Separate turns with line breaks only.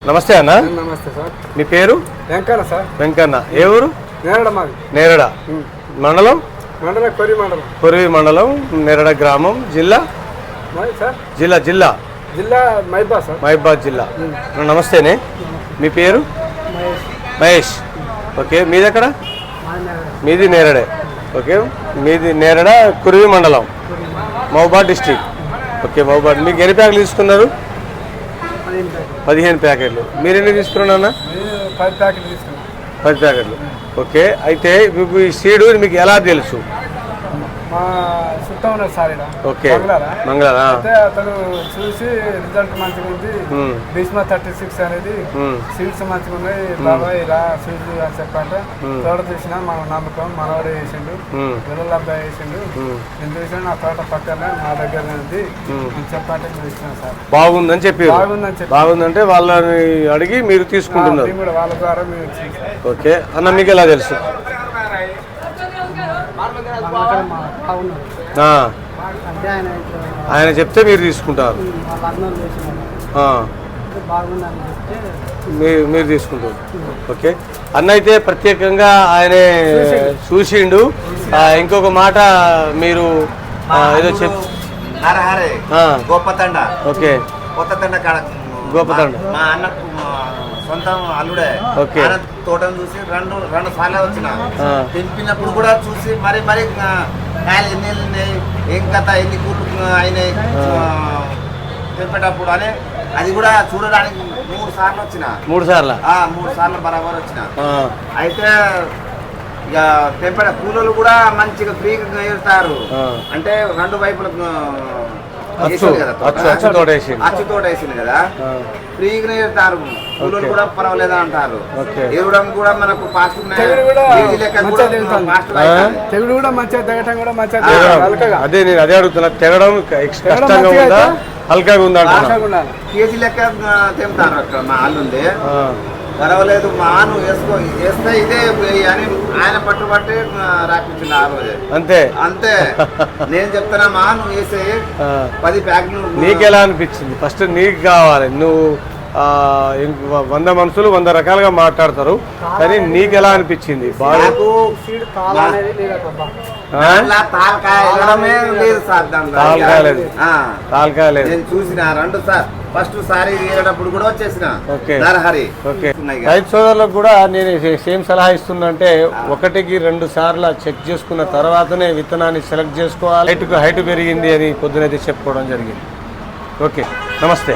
నమస్తే అన్న.
నమస్తే సార్.
మీ పేరు?
వెంకన్న సార్.
వెంకన్న. ఏ ఊరు?
నేరడ మాది.
నేరడ మండలం?
కొరివి
మండలం, నేరడ గ్రామం. జిల్లా?
సార్
జిల్లా జిల్లా
జిల్లా మైబాద్ సార్.
మైబాద్ జిల్లా. నమస్తేనే. మీ పేరు? మహేష్. ఓకే. మీది ఎక్కడ? మీది నేరడే. ఓకే. మీది నేరడ, కురివి మండలం, మహబాద్ డిస్టిక్. ఓకే. మహబాద్. మీకు ఎన్ని ప్యాకెట్లు తీసుకున్నారు? 15 ప్యాకెట్లు. మీరు ఎన్ని తీసుకున్నారు అన్న?
10 ప్యాకెట్లు తీసుకున్నాను.
10 ప్యాకెట్లు. ఓకే. అయితే మీకు ఈ సీడు మీకు ఎలా తెలుసు?
మా చుట్టూ ఉన్నారు సార్.
ఓకే. మంగళారా?
అయితే అతను చూసి రిజల్ట్ మంచిగా ఉంది, భీష్మ 36 అనేది సీడ్స్ మంచిగా ఉన్నాయి బాబాయ్ ఇలా సీడ్స్ అని చెప్పంటే తోట చూసినా మన నమ్మకం మనవాడు వేసిండు, పిల్లల అబ్బాయి వేసిండు, నేను చూసాను నా తోట పక్కనే నా దగ్గర ఉంది అని చెప్పంటే మేము ఇచ్చినాం సార్.
బాగుందని చెప్పి బాగుందంటే వాళ్ళని అడిగి మీరు తీసుకుంటున్నారు.
కూడా వాళ్ళ ద్వారా మేము ఇచ్చింది సార్.
ఓకే. అన్న మీకు ఎలా తెలుసు? ఆయన చెప్తే మీరు తీసుకుంటారు, మీరు తీసుకుంటారు. ఓకే. అన్న అయితే ప్రత్యేకంగా ఆయనే చూసిండు. ఇంకొక మాట మీరు ఏదో
గోపతండ.
ఓకే. గోపతండ
మా అన్న సొంతం అల్లుడే.
ఓకే.
తోటను చూసి రెండు సార్లు వచ్చిన తెంపినప్పుడు కూడా చూసి మరి కాయలు ఎన్ని ఉన్నాయి, ఏం కథ, ఎన్ని కూర్లు అయినాయి తెంపేటప్పుడు అని అది కూడా చూడడానికి 3 సార్లు వచ్చిన.
3
సార్లు బరాబర్ వచ్చిన. అయితే ఇక తెంపడ కూలీలు కూడా మంచిగా ఫ్రీగా వేస్తారు. అంటే 2 వైపులకు అచ్చుతోట వేసింది కదా, ఫ్రీగా వేస్తారు. కూలీలు కూడా పర్వాలేదా అంటారు. ఇవ్వడం కూడా మనకు ఫాస్ట్
అదే నేను అదే అడుగుతున్నా. తెగడం కష్టంగా ఉందా, హల్కాగా ఉందా?
కేజీ లెక్క తెంపుతారు అక్కడ. మా అల్లుంది పర్వాలేదు, మాను వేస్తే ఇదే అని ఆయన పట్టుబట్టి రాపించింది ఆ రోజే. అంతే నేను చెప్తున్నా, మాను వేసే 10 ప్యాకెట్లు.
నీకెలా అనిపించింది? ఫస్ట్ నీకు కావాలి. నువ్వు 100 మనుషులు 100 రకాలుగా మాట్లాడతారు, కానీ నీకు ఎలా అనిపించింది? తాల్కాయలేదు.
నేను చూసిన 2 సార్. ఫస్ట్ సారి వేరేటప్పుడు కూడా వచ్చేసిన.
రైతు సోదరులకు కూడా నేను సేమ్ సలహా ఇస్తున్నా. అంటే 1కి 2 సార్లు చెక్ చేసుకున్న తర్వాతనే విత్తనాన్ని సెలెక్ట్ చేసుకోవాలి. హైట్ పెరిగింది అని పొద్దునైతే చెప్పుకోవడం జరిగింది. ఓకే. నమస్తే.